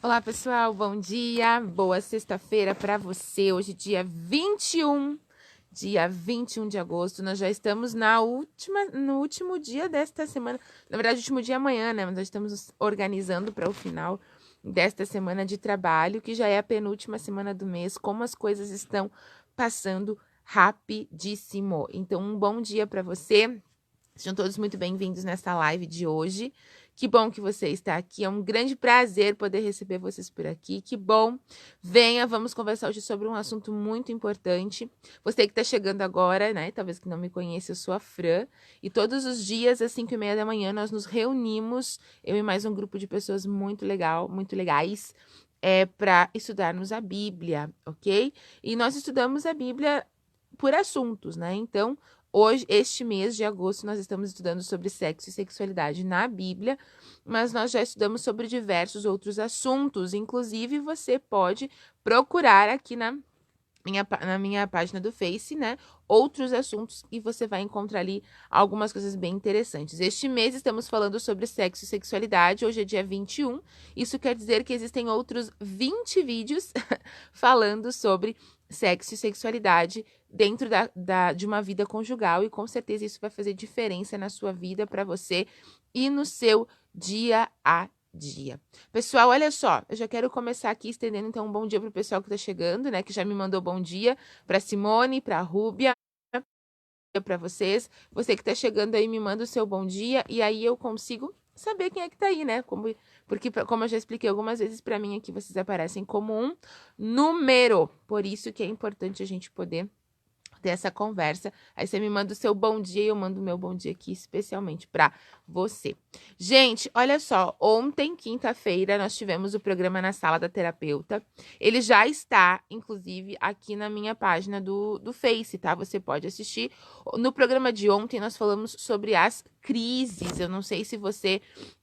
Olá, pessoal, bom dia, boa sexta-feira para você. Hoje, dia 21 de agosto, nós já estamos no último dia desta semana. Na verdade, o último dia é amanhã, né? Mas nós estamos nos organizando para o final desta semana de trabalho, que já é a penúltima semana do mês. Como as coisas estão passando rapidíssimo. Então, um bom dia para você. Sejam todos muito bem-vindos nessa live de hoje. Que bom que você está aqui. É um grande prazer poder receber vocês por aqui. Que bom. Venha, vamos conversar hoje sobre um assunto muito importante. Você que está chegando agora, né? Talvez que não me conheça, eu sou a Fran. E todos os dias, às 5:30 da manhã, nós nos reunimos, eu e mais um grupo de pessoas muito legais, para estudarmos a Bíblia, ok? E nós estudamos a Bíblia por assuntos, né? Então, hoje, este mês de agosto, nós estamos estudando sobre sexo e sexualidade na Bíblia, mas nós já estudamos sobre diversos outros assuntos. Inclusive, você pode procurar aqui na minha página do Face, né? Outros assuntos e você vai encontrar ali algumas coisas bem interessantes. Este mês estamos falando sobre sexo e sexualidade. Hoje é dia 21. Isso quer dizer que existem outros 20 vídeos falando sobre sexo e sexualidade dentro de uma vida conjugal. E com certeza isso vai fazer diferença na sua vida, para você e no seu dia a dia. Pessoal, olha só, eu já quero começar aqui estendendo então um bom dia pro pessoal que tá chegando, né, que já me mandou bom dia, para Simone, para Rúbia, para vocês. Você que tá chegando aí me manda o seu bom dia e aí eu consigo saber quem é que tá aí, né? Porque como eu já expliquei algumas vezes, para mim aqui vocês aparecem como um número. Por isso que é importante a gente poder ter essa conversa. Aí você me manda o seu bom dia e eu mando o meu bom dia aqui especialmente para você. Gente, olha só, ontem, quinta-feira, nós tivemos o programa na Sala da Terapeuta. Ele já está, inclusive, aqui na minha página do Face, tá? Você pode assistir. No programa de ontem, nós falamos sobre as crises. Eu não sei se você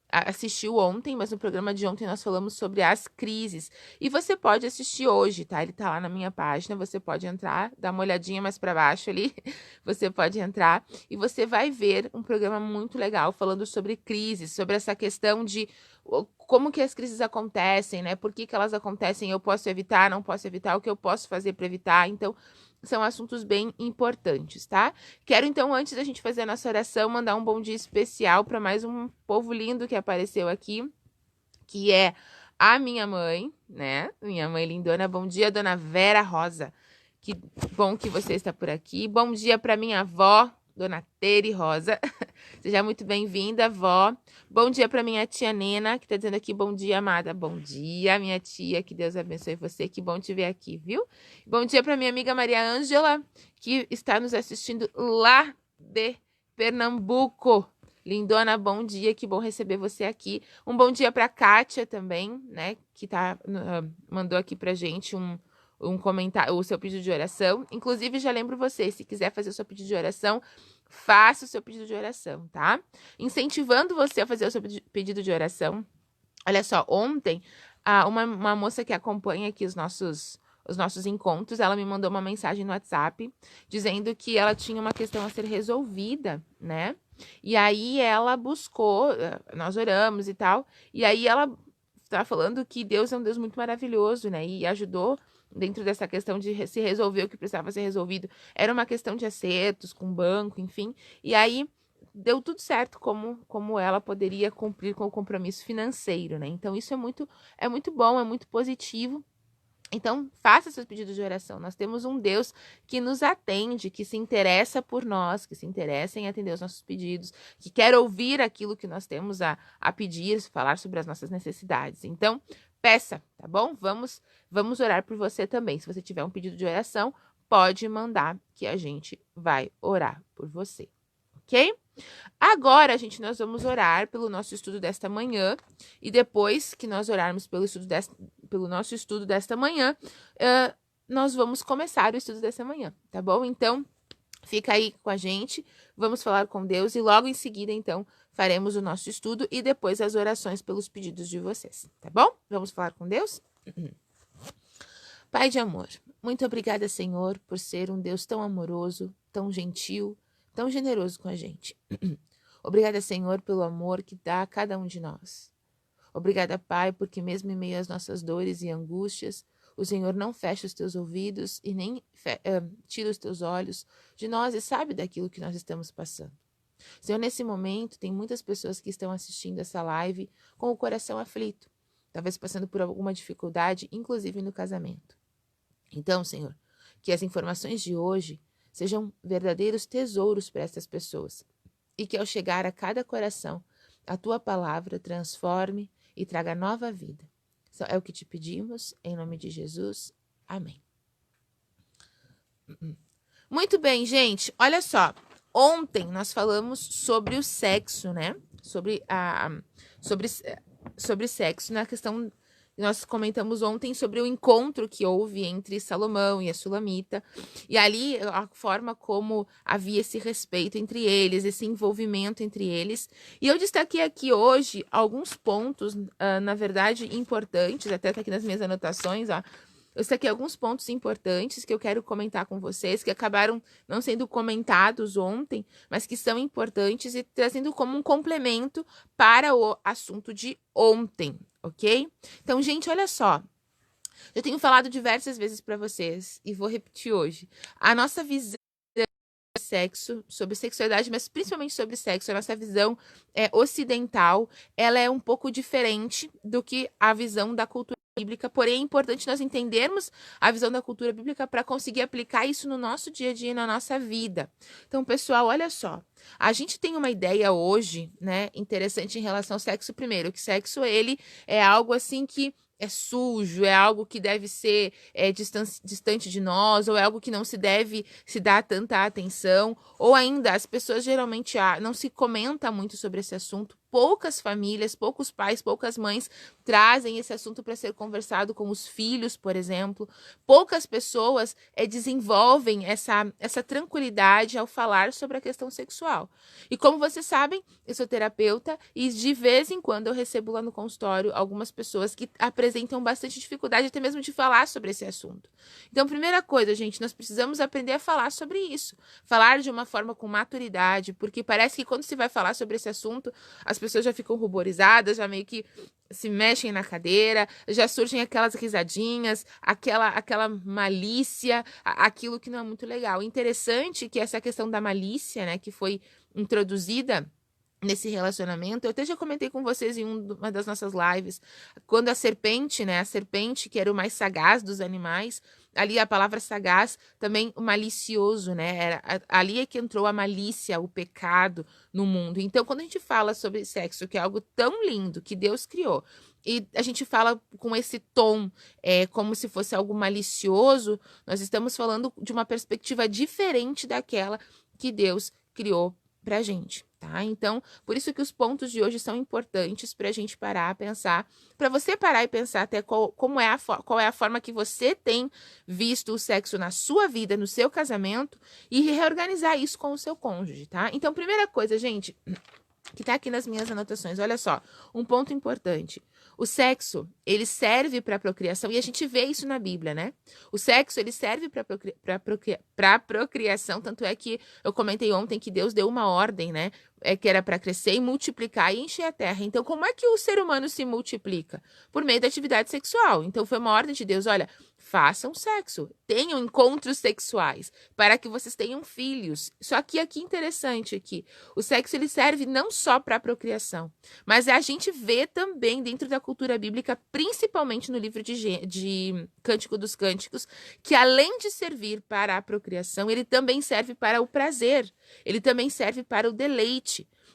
assistiu ontem, mas no programa de ontem nós falamos sobre as crises. E você pode assistir hoje, tá? Ele tá lá na minha página, você pode entrar, dar uma olhadinha mais para baixo ali. Você pode entrar e você vai ver um programa muito legal falando sobre crises, sobre essa questão de como que as crises acontecem, né? Por que elas acontecem? Eu posso evitar, não posso evitar, o que eu posso fazer para evitar? Então, são assuntos bem importantes, tá? Quero então, antes da gente fazer a nossa oração, mandar um bom dia especial para mais um povo lindo que apareceu aqui, que é a minha mãe, né? Minha mãe lindona. Bom dia, dona Vera Rosa. Que bom que você está por aqui. Bom dia para minha avó, dona Tere Rosa. Seja muito bem-vinda, vó. Bom dia para minha tia Nena, que está dizendo aqui, bom dia, amada. Bom dia, minha tia, que Deus abençoe você, que bom te ver aqui, viu? Bom dia para minha amiga Maria Ângela, que está nos assistindo lá de Pernambuco. Lindona, bom dia, que bom receber você aqui. Um bom dia para Kátia também, né, que mandou aqui pra gente um comentário, o seu pedido de oração. Inclusive, já lembro você, se quiser fazer o seu pedido de oração, faça o seu pedido de oração, tá? Incentivando você a fazer o seu pedido de oração. Olha só, ontem, uma moça que acompanha aqui os nossos encontros, ela me mandou uma mensagem no WhatsApp dizendo que ela tinha uma questão a ser resolvida, né? E aí ela buscou, nós oramos e tal, e aí ela tá falando que Deus é um Deus muito maravilhoso, né? E ajudou dentro dessa questão de se resolver o que precisava ser resolvido. Era uma questão de acertos com o banco, enfim. E aí deu tudo certo como ela poderia cumprir com o compromisso financeiro, né? Então isso é muito bom, é muito positivo. Então, faça seus pedidos de oração. Nós temos um Deus que nos atende, que se interessa por nós, que se interessa em atender os nossos pedidos, que quer ouvir aquilo que nós temos a pedir, falar sobre as nossas necessidades. Então, peça, tá bom? Vamos orar por você também. Se você tiver um pedido de oração, pode mandar que a gente vai orar por você, ok? Agora, gente, nós vamos orar pelo nosso estudo desta manhã e depois que nós orarmos pelo nosso estudo desta manhã, nós vamos começar o estudo desta manhã, tá bom? Então, fica aí com a gente, vamos falar com Deus e logo em seguida, então, faremos o nosso estudo e depois as orações pelos pedidos de vocês, tá bom? Vamos falar com Deus? Pai de amor, muito obrigada, Senhor, por ser um Deus tão amoroso, tão gentil, tão generoso com a gente. Obrigada, Senhor, pelo amor que dá a cada um de nós. Obrigada, Pai, porque mesmo em meio às nossas dores e angústias, o Senhor não fecha os teus ouvidos e nem tira os teus olhos de nós e sabe daquilo que nós estamos passando. Senhor, nesse momento, tem muitas pessoas que estão assistindo essa live com o coração aflito, talvez passando por alguma dificuldade, inclusive no casamento. Então, Senhor, que as informações de hoje sejam verdadeiros tesouros para essas pessoas e que ao chegar a cada coração, a tua palavra transforme e traga nova vida. É o que te pedimos, em nome de Jesus. Amém. Muito bem, gente. Olha só. Ontem nós falamos sobre o sexo, né? Sobre sexo, na questão... Nós comentamos ontem sobre o encontro que houve entre Salomão e a Sulamita. E ali, a forma como havia esse respeito entre eles, esse envolvimento entre eles. E eu destaquei aqui hoje alguns pontos, na verdade, importantes, até tá aqui nas minhas anotações, ó. Eu destaquei alguns pontos importantes que eu quero comentar com vocês, que acabaram não sendo comentados ontem, mas que são importantes e trazendo como um complemento para o assunto de ontem, ok? Então, gente, olha só. Eu tenho falado diversas vezes para vocês e vou repetir hoje. A nossa visão sobre sexo, sobre sexualidade, mas principalmente sobre sexo, a nossa visão ocidental, ela é um pouco diferente do que a visão da cultura bíblica, porém é importante nós entendermos a visão da cultura bíblica para conseguir aplicar isso no nosso dia a dia e na nossa vida. Então, pessoal, olha só, a gente tem uma ideia hoje, né, interessante em relação ao sexo. Primeiro, que sexo, ele é algo assim que é sujo, é algo que deve ser distante de nós, ou é algo que não se deve se dar tanta atenção, ou ainda as pessoas geralmente não se comenta muito sobre esse assunto. Poucas famílias, poucos pais, poucas mães trazem esse assunto para ser conversado com os filhos, por exemplo. Poucas pessoas desenvolvem essa tranquilidade ao falar sobre a questão sexual. E como vocês sabem, eu sou terapeuta e de vez em quando eu recebo lá no consultório algumas pessoas que apresentam bastante dificuldade até mesmo de falar sobre esse assunto. Então, primeira coisa, gente, nós precisamos aprender a falar sobre isso. Falar de uma forma com maturidade, porque parece que quando se vai falar sobre esse assunto, as pessoas já ficam ruborizadas, já meio que se mexem na cadeira, já surgem aquelas risadinhas, aquela malícia, aquilo que não é muito legal. Interessante que essa questão da malícia, né, que foi introduzida nesse relacionamento, eu até já comentei com vocês em uma das nossas lives, quando a serpente, que era o mais sagaz dos animais, ali a palavra sagaz, também o malicioso, né, ali é que entrou a malícia, o pecado no mundo. Então, quando a gente fala sobre sexo, que é algo tão lindo, que Deus criou, e a gente fala com esse tom, como se fosse algo malicioso, nós estamos falando de uma perspectiva diferente daquela que Deus criou pra gente, tá? Então, por isso que os pontos de hoje são importantes pra gente parar, pensar, pra você parar e pensar até qual é a forma que você tem visto o sexo na sua vida, no seu casamento, e reorganizar isso com o seu cônjuge, tá? Então, primeira coisa, gente, que tá aqui nas minhas anotações, olha só, um ponto importante. O sexo, ele serve para procriação, e a gente vê isso na Bíblia, né? O sexo, ele serve para procriação, tanto é que eu comentei ontem que Deus deu uma ordem, né? Que era para crescer e multiplicar e encher a terra. Então, como é que o ser humano se multiplica? Por meio da atividade sexual. Então, foi uma ordem de Deus, olha, façam sexo, tenham encontros sexuais, para que vocês tenham filhos. Só que aqui interessante aqui, o sexo ele serve não só para a procriação, mas a gente vê também dentro da cultura bíblica, principalmente no livro de Cântico dos Cânticos, que além de servir para a procriação, ele também serve para o prazer, ele também serve para o deleite.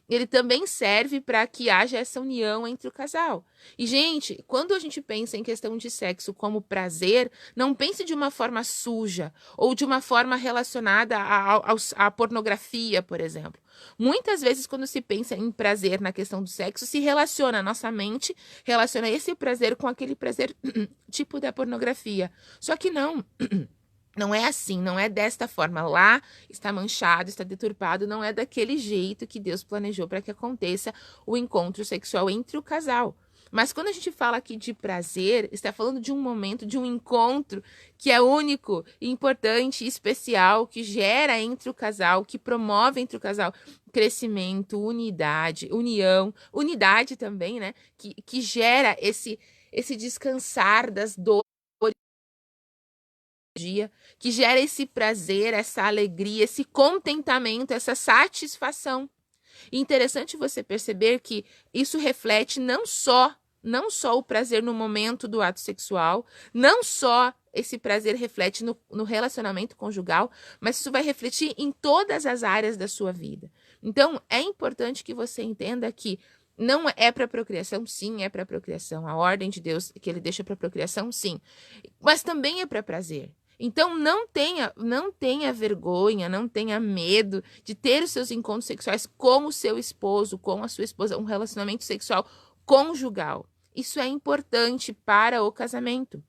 Ele também serve para que haja essa união entre o casal. E, gente, quando a gente pensa em questão de sexo como prazer, não pense de uma forma suja ou de uma forma relacionada à pornografia, por exemplo. Muitas vezes, quando se pensa em prazer na questão do sexo, se relaciona a nossa mente, relaciona esse prazer com aquele prazer tipo da pornografia. Só que não. Não é assim, não é desta forma. Lá está manchado, está deturpado, não é daquele jeito que Deus planejou para que aconteça o encontro sexual entre o casal. Mas quando a gente fala aqui de prazer, está falando de um momento, de um encontro que é único, importante, especial, que gera entre o casal, que promove entre o casal crescimento, unidade, união, unidade também, né? Que gera esse descansar das dores do dia, que gera esse prazer, essa alegria, esse contentamento, essa satisfação. E interessante você perceber que isso reflete não só o prazer no momento do ato sexual, não só esse prazer reflete no relacionamento conjugal, mas isso vai refletir em todas as áreas da sua vida. Então, é importante que você entenda que não é para procriação, sim, é para procriação. A ordem de Deus que ele deixa para procriação, sim, mas também é para prazer. Então, não tenha vergonha, não tenha medo de ter os seus encontros sexuais com o seu esposo, com a sua esposa, um relacionamento sexual conjugal. Isso é importante para o casamento.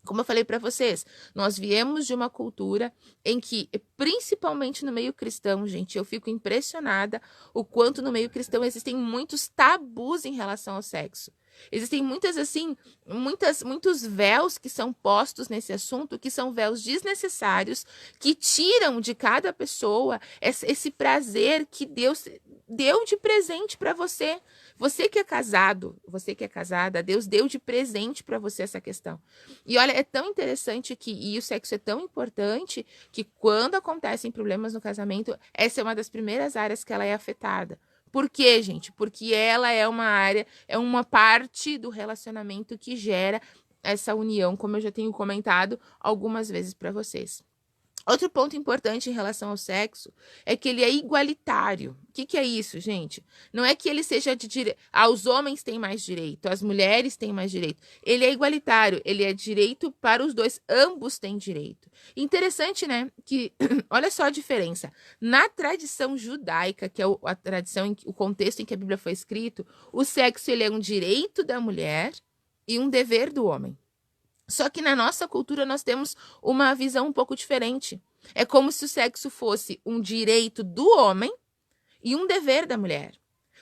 Como eu falei para vocês, nós viemos de uma cultura em que, principalmente no meio cristão, gente, eu fico impressionada o quanto no meio cristão existem muitos tabus em relação ao sexo. Existem muitos véus que são postos nesse assunto, que são véus desnecessários, que tiram de cada pessoa esse prazer que Deus deu de presente para você. Você que é casado, você que é casada, Deus deu de presente para você essa questão. E olha, é tão interessante e o sexo é tão importante que quando acontecem problemas no casamento, essa é uma das primeiras áreas que ela é afetada. Por quê, gente? Porque ela é uma área, é uma parte do relacionamento que gera essa união, como eu já tenho comentado algumas vezes para vocês. Outro ponto importante em relação ao sexo é que ele é igualitário. O que é isso, gente? Não é que ele seja de direito. Os homens têm mais direito, as mulheres têm mais direito. Ele é igualitário, ele é direito para os dois, ambos têm direito. Interessante, né? Que olha só a diferença. Na tradição judaica, que é a tradição, o contexto em que a Bíblia foi escrito, o sexo ele é um direito da mulher e um dever do homem. Só que na nossa cultura nós temos uma visão um pouco diferente. É como se o sexo fosse um direito do homem e um dever da mulher.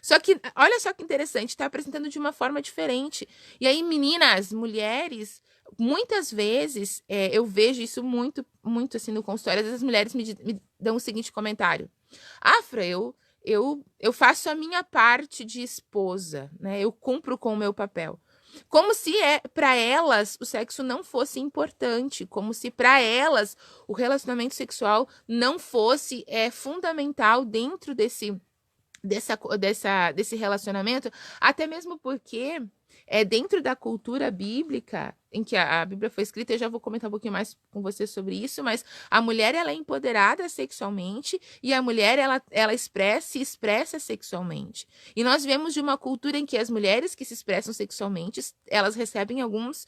Só que, olha só que interessante, está apresentando de uma forma diferente. E aí, meninas, mulheres, muitas vezes, eu vejo isso muito assim no consultório. Às vezes as mulheres me dão o seguinte comentário. Fra, eu faço a minha parte de esposa, né? Eu cumpro com o meu papel. Como se para elas o sexo não fosse importante, como se para elas o relacionamento sexual não fosse fundamental dentro desse relacionamento, até mesmo porque dentro da cultura bíblica, em que a Bíblia foi escrita, eu já vou comentar um pouquinho mais com você sobre isso, mas a mulher ela é empoderada sexualmente e a mulher ela se expressa sexualmente. E nós vemos de uma cultura em que as mulheres que se expressam sexualmente, elas recebem alguns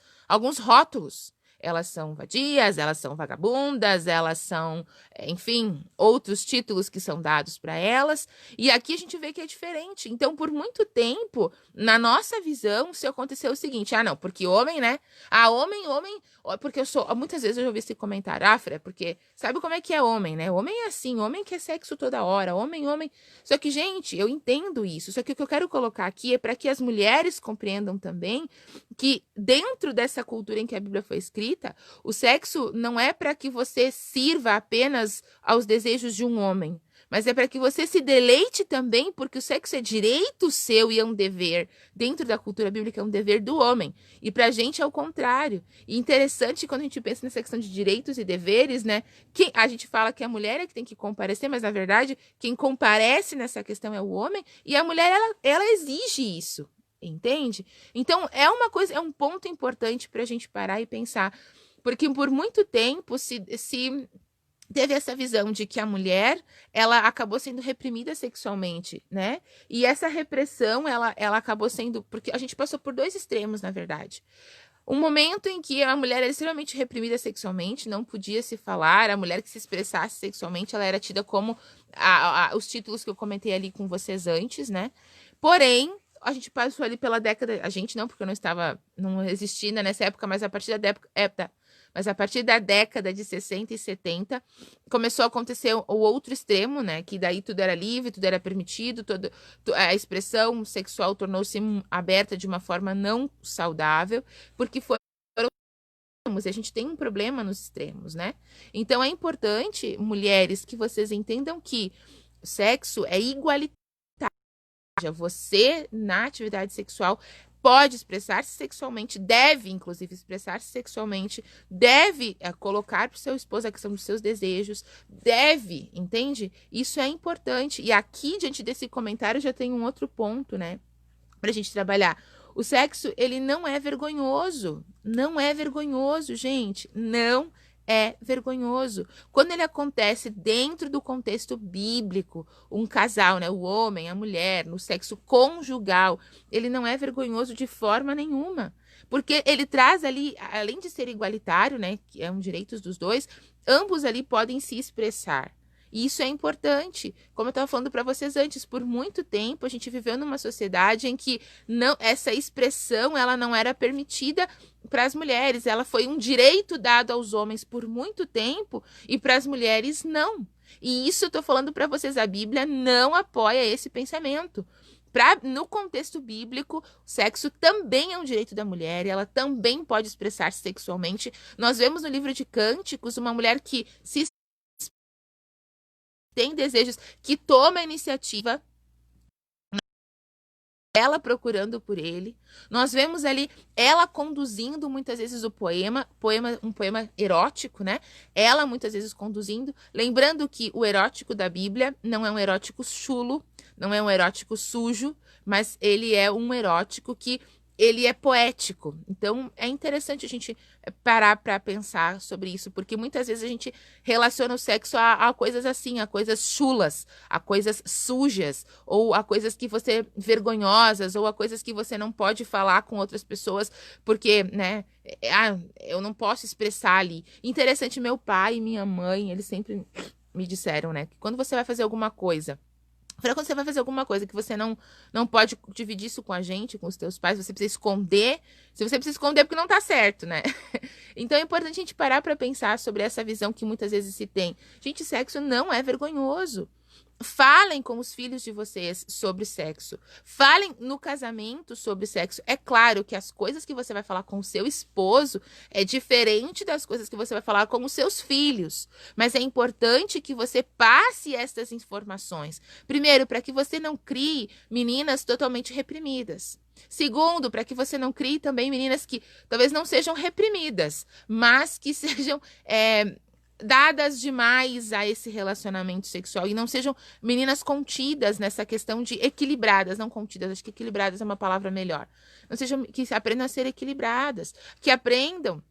rótulos. Elas são vadias, elas são vagabundas, elas são, enfim, outros títulos que são dados para elas. E aqui a gente vê que é diferente. Então, por muito tempo, na nossa visão, se aconteceu o seguinte: não, porque homem, né? Homem, porque muitas vezes eu já ouvi esse comentário, Fra, porque sabe como é que é homem, né? Homem é assim, homem quer sexo toda hora, homem. Só que, gente, eu entendo isso. Só que o que eu quero colocar aqui é para que as mulheres compreendam também que dentro dessa cultura em que a Bíblia foi escrita, o sexo não é para que você sirva apenas aos desejos de um homem, mas é para que você se deleite também, porque o sexo é direito seu e é um dever. Dentro da cultura bíblica é um dever do homem. E pra gente é o contrário. E interessante quando a gente pensa nessa questão de direitos e deveres, né? A gente fala que a mulher é que tem que comparecer, mas na verdade quem comparece nessa questão é o homem, e a mulher ela exige isso. Entende? Então, é um ponto importante para a gente parar e pensar, porque por muito tempo se teve essa visão de que a mulher, ela acabou sendo reprimida sexualmente, né? E essa repressão, ela acabou sendo, porque a gente passou por dois extremos, na verdade. Um momento em que a mulher era extremamente reprimida sexualmente, não podia se falar, a mulher que se expressasse sexualmente, ela era tida como os títulos que eu comentei ali com vocês antes, né? Porém, a gente passou ali pela década, a gente não, porque eu não existia ainda nessa época, mas a partir mas a partir da década de 60 e 70 começou a acontecer o outro extremo, né? Que daí tudo era livre, tudo era permitido, a expressão sexual tornou-se aberta de uma forma não saudável, porque foram e a gente tem um problema nos extremos, né? Então é importante, mulheres, que vocês entendam que o sexo é igualitário. Você, na atividade sexual, pode expressar-se sexualmente, deve, inclusive, expressar-se sexualmente, deve colocar para o seu esposo a questão dos seus desejos, deve, entende? Isso é importante. E aqui, diante desse comentário, já tem um outro ponto, né? Pra gente trabalhar. O sexo, ele não é vergonhoso. Não é vergonhoso, gente. Não é vergonhoso. Quando ele acontece dentro do contexto bíblico, um casal, né, o homem, a mulher, no sexo conjugal, ele não é vergonhoso de forma nenhuma. Porque ele traz ali, além de ser igualitário, né, que é um direito dos dois, ambos ali podem se expressar. E isso é importante. Como eu estava falando para vocês antes, por muito tempo a gente viveu numa sociedade em que não, essa expressão ela não era permitida para as mulheres. Ela foi um direito dado aos homens por muito tempo e para as mulheres não. E isso eu estou falando para vocês. A Bíblia não apoia esse pensamento. No contexto bíblico, o sexo também é um direito da mulher, e ela também pode expressar-se sexualmente. Nós vemos no livro de Cânticos uma mulher que se tem desejos, que toma a iniciativa, ela procurando por ele. Nós vemos ali ela conduzindo muitas vezes o um poema erótico, né? Ela muitas vezes conduzindo, lembrando que o erótico da Bíblia não é um erótico chulo, não é um erótico sujo, mas ele é um erótico que ele é poético. Então, é interessante a gente parar para pensar sobre isso, porque muitas vezes a gente relaciona o sexo a coisas assim, a coisas chulas, a coisas sujas, ou a coisas que você vergonhosas, ou a coisas que você não pode falar com outras pessoas, porque, né, eu não posso expressar ali. Interessante, meu pai e minha mãe, eles sempre me disseram, né, que quando você vai fazer alguma coisa, quando você vai fazer alguma coisa que você não pode dividir isso com a gente, com os teus pais, você precisa esconder. Se você precisa esconder é porque não tá certo, né? Então é importante a gente parar para pensar sobre essa visão que muitas vezes se tem. Gente, sexo não é vergonhoso. Falem com os filhos de vocês sobre sexo. Falem no casamento sobre sexo. É claro que as coisas que você vai falar com o seu esposo é diferente das coisas que você vai falar com os seus filhos. Mas é importante que você passe estas informações. Primeiro, para que você não crie meninas totalmente reprimidas. Segundo, para que você não crie também meninas que talvez não sejam reprimidas, mas que sejam dadas demais a esse relacionamento sexual e não sejam meninas contidas nessa questão de equilibradas, não contidas, acho que equilibradas é uma palavra melhor. Não sejam, que aprendam a ser equilibradas, que aprendam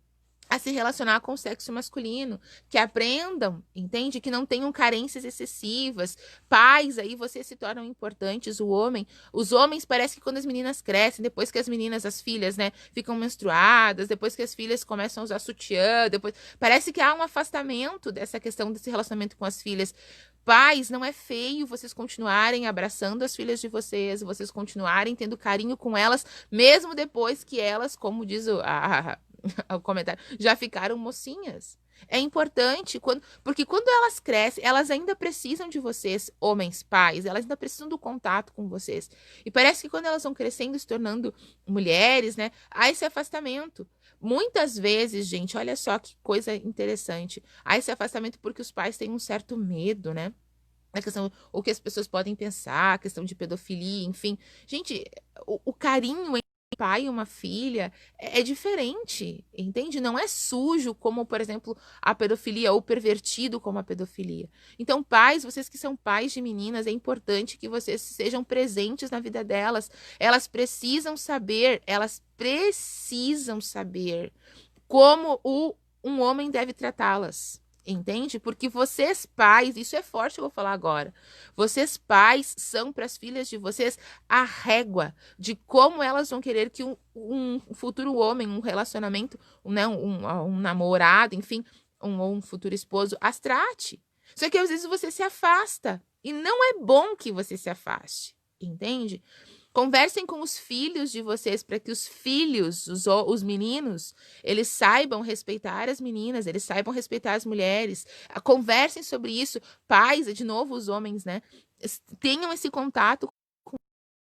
a se relacionar com o sexo masculino, que aprendam, entende? Que não tenham carências excessivas. Pais, aí vocês se tornam importantes, os homens parece que quando as meninas crescem, depois que as meninas, as filhas, né, ficam menstruadas, depois que as filhas começam a usar sutiã, depois parece que há um afastamento dessa questão desse relacionamento com as filhas. Pais, não é feio vocês continuarem abraçando as filhas de vocês continuarem tendo carinho com elas, mesmo depois que elas, como diz o comentário, já ficaram mocinhas. É importante, porque quando elas crescem, elas ainda precisam de vocês, homens, pais, elas ainda precisam do contato com vocês. E parece que quando elas vão crescendo, se tornando mulheres, né, há esse afastamento. Muitas vezes, gente, olha só que coisa interessante, há esse afastamento porque os pais têm um certo medo, né? A questão, o que as pessoas podem pensar, a questão de pedofilia, enfim. Gente, o carinho pai e uma filha é diferente, entende? Não é sujo como, por exemplo, a pedofilia ou pervertido como a pedofilia. Então, pais, vocês que são pais de meninas, é importante que vocês sejam presentes na vida delas. Elas precisam saber como um homem deve tratá-las. Entende? Porque vocês pais, isso é forte que eu vou falar agora. Vocês pais são para as filhas de vocês a régua de como elas vão querer que um futuro homem, um relacionamento, né, um namorado, enfim, um futuro esposo as trate. Só que às vezes você se afasta e não é bom que você se afaste, entende? Conversem com os filhos de vocês para que os filhos, os meninos, eles saibam respeitar as meninas, eles saibam respeitar as mulheres. Conversem sobre isso. Pais, de novo os homens, né? Tenham esse contato com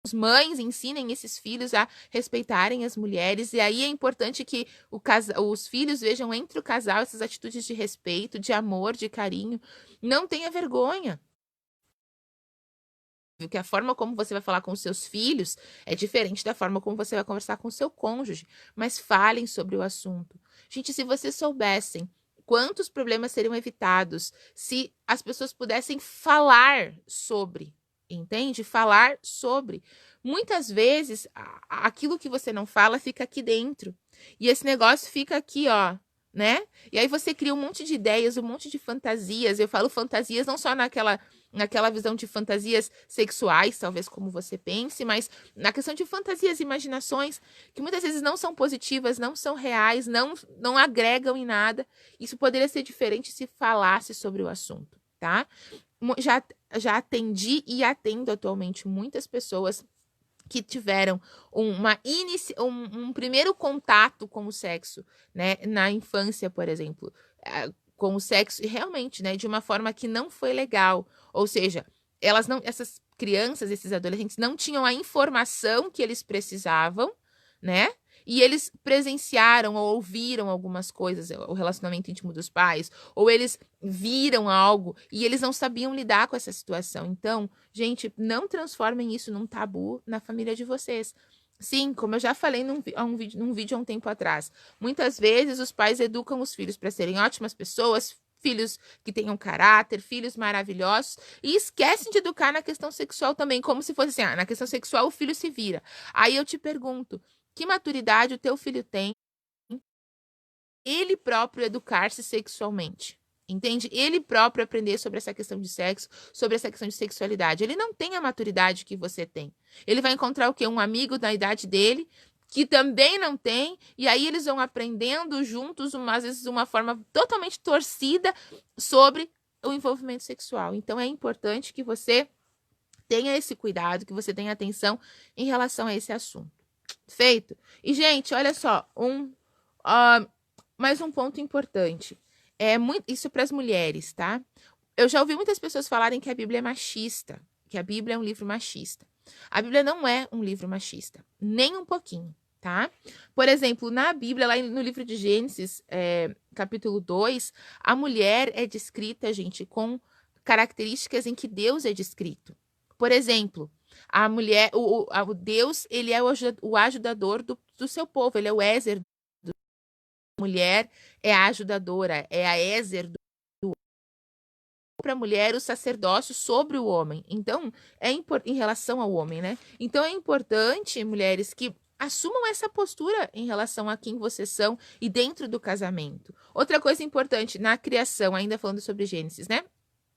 as mães, ensinem esses filhos a respeitarem as mulheres. E aí é importante que os filhos vejam entre o casal essas atitudes de respeito, de amor, de carinho. Não tenha vergonha. Que a forma como você vai falar com os seus filhos é diferente da forma como você vai conversar com o seu cônjuge, mas falem sobre o assunto. Gente, se vocês soubessem quantos problemas seriam evitados se as pessoas pudessem falar sobre, entende? Falar sobre. Muitas vezes, aquilo que você não fala fica aqui dentro. E esse negócio fica aqui, ó, né? E aí você cria um monte de ideias, um monte de fantasias. Eu falo fantasias não só naquela visão de fantasias sexuais, talvez como você pense, mas na questão de fantasias, imaginações, que muitas vezes não são positivas, não são reais, não agregam em nada. Isso poderia ser diferente se falasse sobre o assunto, tá? Já atendi e atendo atualmente muitas pessoas que tiveram um primeiro contato com o sexo, né, na infância, por exemplo, com o sexo, realmente, né, de uma forma que não foi legal. Ou seja, essas crianças, esses adolescentes não tinham a informação que eles precisavam, né? E eles presenciaram ou ouviram algumas coisas, o relacionamento íntimo dos pais, ou eles viram algo e eles não sabiam lidar com essa situação. Então, gente, não transformem isso num tabu na família de vocês. Sim, como eu já falei num vídeo há um tempo atrás, muitas vezes os pais educam os filhos para serem ótimas pessoas, filhos que tenham caráter, filhos maravilhosos, e esquecem de educar na questão sexual também, como se fosse assim, na questão sexual o filho se vira. Aí eu te pergunto, que maturidade o teu filho tem? Ele próprio educar-se sexualmente. Entende? Ele próprio aprender sobre essa questão de sexo, sobre essa questão de sexualidade. Ele não tem a maturidade que você tem. Ele vai encontrar o quê? Um amigo da idade dele, que também não tem, e aí eles vão aprendendo juntos, às vezes de uma forma totalmente torcida, sobre o envolvimento sexual. Então é importante que você tenha esse cuidado, que você tenha atenção em relação a esse assunto. Feito? E, gente, olha só, mais um ponto importante. Isso para as mulheres, tá? Eu já ouvi muitas pessoas falarem que a Bíblia é machista, que a Bíblia é um livro machista. A Bíblia não é um livro machista, nem um pouquinho, tá? Por exemplo, na Bíblia, lá no livro de Gênesis, capítulo 2, a mulher é descrita, gente, com características em que Deus é descrito. Por exemplo, a mulher, o Deus, ele é o ajudador do seu povo, ele é o Ézer. A mulher é a ajudadora, é a Ézer para a mulher o sacerdócio sobre o homem. Então, em relação ao homem, né? Então, é importante, mulheres, que assumam essa postura em relação a quem vocês são e dentro do casamento. Outra coisa importante, na criação, ainda falando sobre Gênesis, né?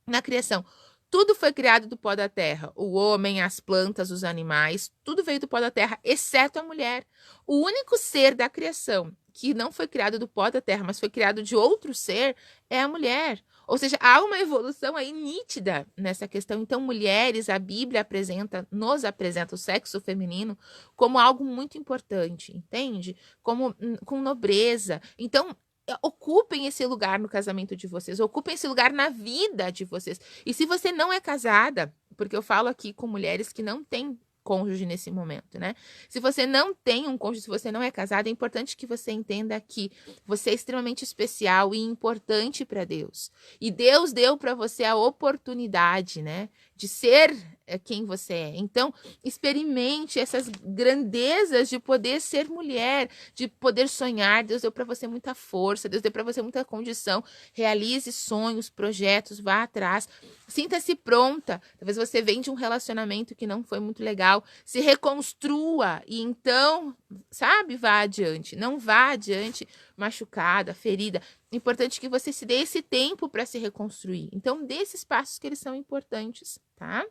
Na criação, tudo foi criado do pó da terra. O homem, as plantas, os animais, tudo veio do pó da terra, exceto a mulher. O único ser da criação que não foi criado do pó da terra, mas foi criado de outro ser, é a mulher. Ou seja, há uma evolução aí nítida nessa questão. Então, mulheres, a Bíblia nos apresenta o sexo feminino como algo muito importante, entende? Como com nobreza. Então, ocupem esse lugar no casamento de vocês, ocupem esse lugar na vida de vocês. E se você não é casada, porque eu falo aqui com mulheres que não têm cônjuge nesse momento, né? Se você não tem um cônjuge, se você não é casada, é importante que você entenda que você é extremamente especial e importante para Deus. E Deus deu para você a oportunidade, né, de ser quem você é. Então, experimente essas grandezas de poder ser mulher, de poder sonhar. Deus deu para você muita força, Deus deu para você muita condição. Realize sonhos, projetos, vá atrás. Sinta-se pronta. Talvez você venha de um relacionamento que não foi muito legal. Se reconstrua e então, sabe, vá adiante. Não vá adiante machucada, ferida. Importante que você se dê esse tempo para se reconstruir. Então, dê esses passos que eles são importantes, tá?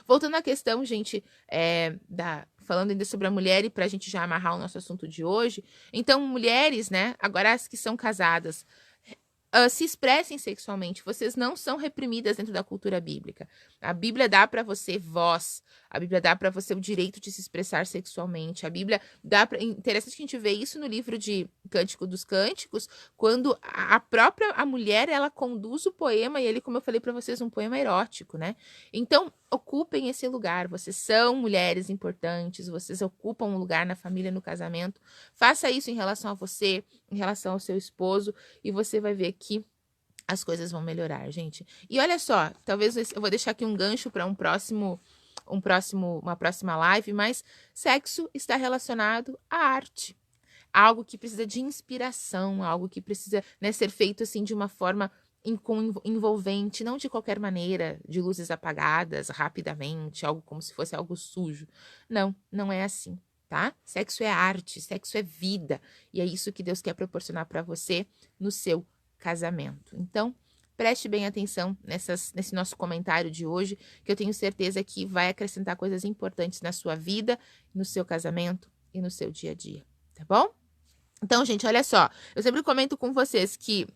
Voltando à questão, gente, falando ainda sobre a mulher e para a gente já amarrar o nosso assunto de hoje. Então, mulheres, né, agora as que são casadas, se expressem sexualmente. Vocês não são reprimidas dentro da cultura bíblica. A Bíblia dá para você voz. A Bíblia dá para você o direito de se expressar sexualmente. A Bíblia dá para... Interessante que a gente vê isso no livro de Cântico dos Cânticos, quando a própria a mulher, ela conduz o poema, e ele, como eu falei para vocês, um poema erótico, né? Então, ocupem esse lugar. Vocês são mulheres importantes, vocês ocupam um lugar na família, no casamento. Faça isso em relação a você, em relação ao seu esposo, e você vai ver que as coisas vão melhorar, gente. E olha só, talvez eu vou deixar aqui um gancho para uma próxima live, mas sexo está relacionado à arte. Algo que precisa de inspiração, algo que precisa, né, ser feito assim de uma forma envolvente, não de qualquer maneira, de luzes apagadas, rapidamente, algo como se fosse algo sujo. Não, não é assim, tá? Sexo é arte, sexo é vida, e é isso que Deus quer proporcionar para você no seu casamento. Então, preste bem atenção nesse nosso comentário de hoje, que eu tenho certeza que vai acrescentar coisas importantes na sua vida, no seu casamento e no seu dia a dia, tá bom? Então, gente, olha só, eu sempre comento com vocês que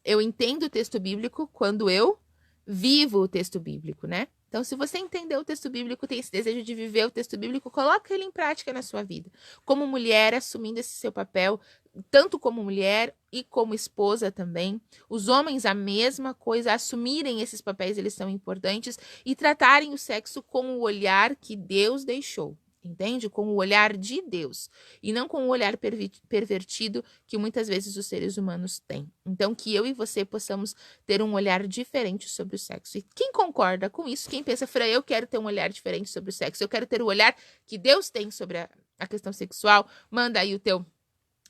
eu entendo o texto bíblico quando eu vivo o texto bíblico, né? Então, se você entender o texto bíblico, tem esse desejo de viver o texto bíblico, coloca ele em prática na sua vida. Como mulher, assumindo esse seu papel, tanto como mulher e como esposa também. Os homens, a mesma coisa, assumirem esses papéis, eles são importantes, e tratarem o sexo com o olhar que Deus deixou. Entende? Com o olhar de Deus. E não com o olhar pervertido que muitas vezes os seres humanos têm. Então, que eu e você possamos ter um olhar diferente sobre o sexo. E quem concorda com isso, quem pensa, Fran, eu quero ter um olhar diferente sobre o sexo, eu quero ter o olhar que Deus tem sobre a questão sexual, manda aí o teu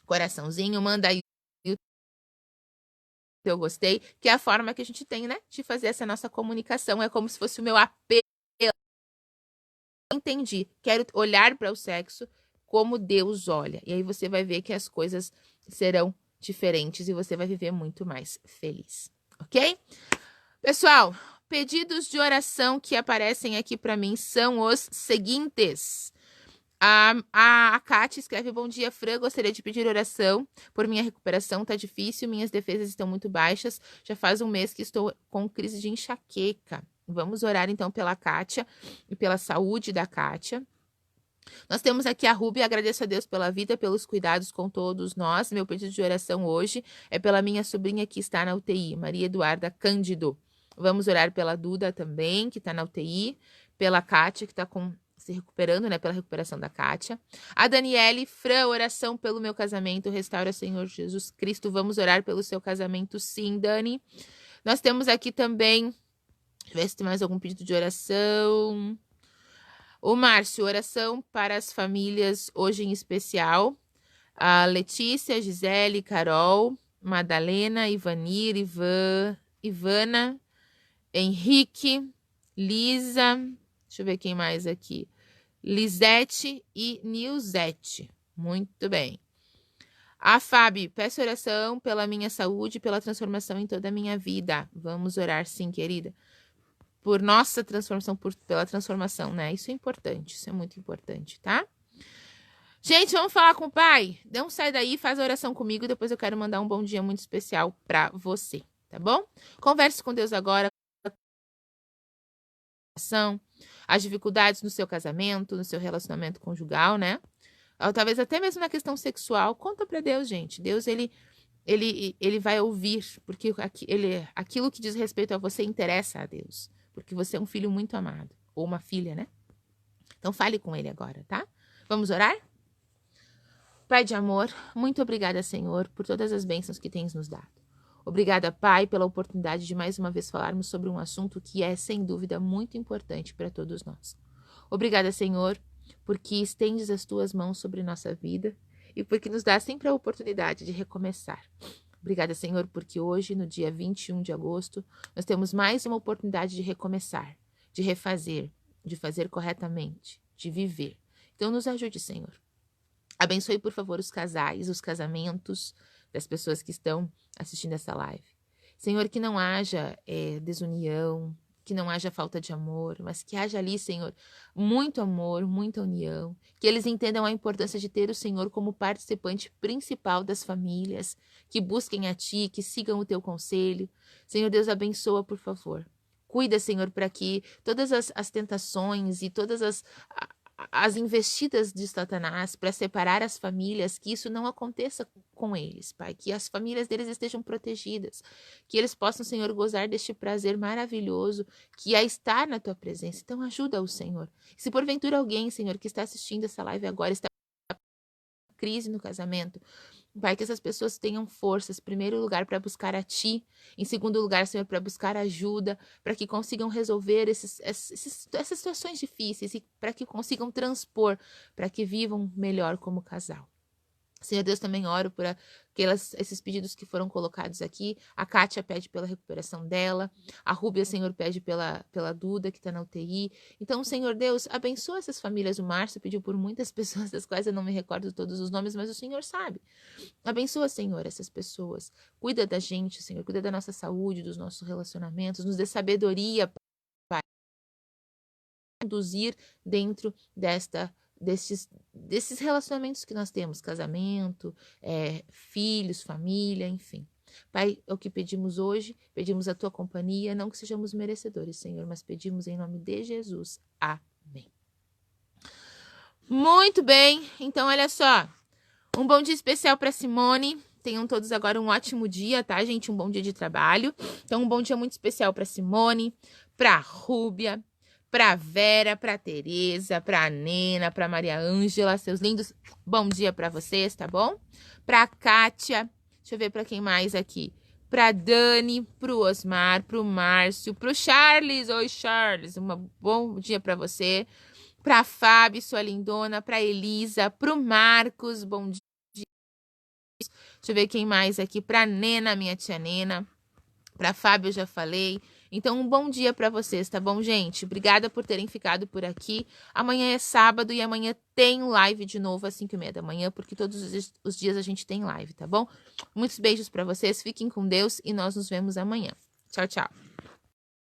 coraçãozinho, manda aí o teu gostei, que é a forma que a gente tem, né, de fazer essa nossa comunicação. É como se fosse o meu apelo. Entendi, quero olhar para o sexo como Deus olha. E aí você vai ver que as coisas serão diferentes e você vai viver muito mais feliz, ok? Pessoal, pedidos de oração que aparecem aqui para mim são os seguintes. A Kátia escreve: bom dia, Fran, gostaria de pedir oração por minha recuperação, tá difícil, minhas defesas estão muito baixas, já faz um mês que estou com crise de enxaqueca. Vamos orar então pela Kátia e pela saúde da Kátia. Nós temos aqui a Ruby, agradeço a Deus pela vida, pelos cuidados com todos nós. Meu pedido de oração hoje é pela minha sobrinha que está na UTI, Maria Eduarda Cândido. Vamos orar pela Duda também, que está na UTI, pela Kátia, que está se recuperando, né, pela recuperação da Kátia. A Daniele, Fran, oração pelo meu casamento, restaura, Senhor Jesus Cristo. Vamos orar pelo seu casamento, sim, Dani. Nós temos aqui também... Deixa eu ver se tem mais algum pedido de oração. O Márcio, oração para as famílias hoje em especial. A Letícia, Gisele, Carol, Madalena, Ivanir, Ivana, Henrique, Lisa. Deixa eu ver quem mais aqui. Lisete e Nilzete. Muito bem. A Fábio, peço oração pela minha saúde, pela transformação em toda a minha vida. Vamos orar, sim, querida. Por nossa transformação, pela transformação, né? Isso é importante, isso é muito importante, tá? Gente, vamos falar com o pai? Não sai daí, faz a oração comigo, depois eu quero mandar um bom dia muito especial pra você, tá bom? Converse com Deus agora, as dificuldades no seu casamento, no seu relacionamento conjugal, né? Ou talvez até mesmo na questão sexual, conta pra Deus, gente. Deus, ele vai ouvir, porque aquilo que diz respeito a você interessa a Deus. Porque você é um filho muito amado. Ou uma filha, né? Então fale com ele agora, tá? Vamos orar? Pai de amor, muito obrigada, Senhor, por todas as bênçãos que tens nos dado. Obrigada, Pai, pela oportunidade de mais uma vez falarmos sobre um assunto que é, sem dúvida, muito importante para todos nós. Obrigada, Senhor, porque estendes as tuas mãos sobre nossa vida e porque nos dá sempre a oportunidade de recomeçar. Obrigada, Senhor, porque hoje, no dia 21 de agosto, nós temos mais uma oportunidade de recomeçar, de refazer, de fazer corretamente, de viver. Então, nos ajude, Senhor. Abençoe, por favor, os casais, os casamentos das pessoas que estão assistindo essa live. Senhor, que não haja desunião, que não haja falta de amor, mas que haja ali, Senhor, muito amor, muita união, que eles entendam a importância de ter o Senhor como participante principal das famílias, que busquem a Ti, que sigam o Teu conselho. Senhor Deus, abençoa, por favor. Cuida, Senhor, para que todas as tentações e todas as investidas de Satanás para separar as famílias, que isso não aconteça com eles, Pai, que as famílias deles estejam protegidas, que eles possam, Senhor, gozar deste prazer maravilhoso que é estar na tua presença. Então ajuda-o, Senhor. Se porventura alguém, Senhor, que está assistindo essa live agora, está em crise no casamento, Pai, que essas pessoas tenham forças, em primeiro lugar, para buscar a Ti, em segundo lugar, Senhor, para buscar ajuda, para que consigam resolver essas situações difíceis e para que consigam transpor, para que vivam melhor como casal. Senhor Deus, também oro por esses pedidos que foram colocados aqui. A Kátia pede pela recuperação dela. A Rúbia, Senhor, pede pela Duda, que está na UTI. Então, Senhor Deus, abençoa essas famílias. O Márcio pediu por muitas pessoas, das quais eu não me recordo todos os nomes, mas o Senhor sabe. Abençoa, Senhor, essas pessoas. Cuida da gente, Senhor. Cuida da nossa saúde, dos nossos relacionamentos. Nos dê sabedoria, Pai, para conduzir dentro desses relacionamentos que nós temos, casamento, filhos, família, enfim. Pai, é o que pedimos hoje, pedimos a tua companhia, não que sejamos merecedores, Senhor, mas pedimos em nome de Jesus. Amém. Muito bem, então olha só, um bom dia especial para Simone. Tenham todos agora um ótimo dia, tá, gente? Um bom dia de trabalho. Então, um bom dia muito especial para Simone, para Rúbia, para Vera, para Tereza, para Nena, para Maria Ângela, seus lindos. Bom dia para vocês, tá bom? Para Kátia, deixa eu ver para quem mais aqui. Para Dani, pro Osmar, pro Márcio, pro Charles. Oi, Charles, um bom dia para você. Para Fábio, sua lindona, para Elisa, pro Marcos, bom dia. Deixa eu ver quem mais aqui. Para Nena, minha tia Nena. Para Fábio, eu já falei. Então, um bom dia para vocês, tá bom, gente? Obrigada por terem ficado por aqui. Amanhã é sábado e amanhã tem live de novo às 5h30 da manhã, porque todos os dias a gente tem live, tá bom? Muitos beijos para vocês, fiquem com Deus e nós nos vemos amanhã. Tchau, tchau.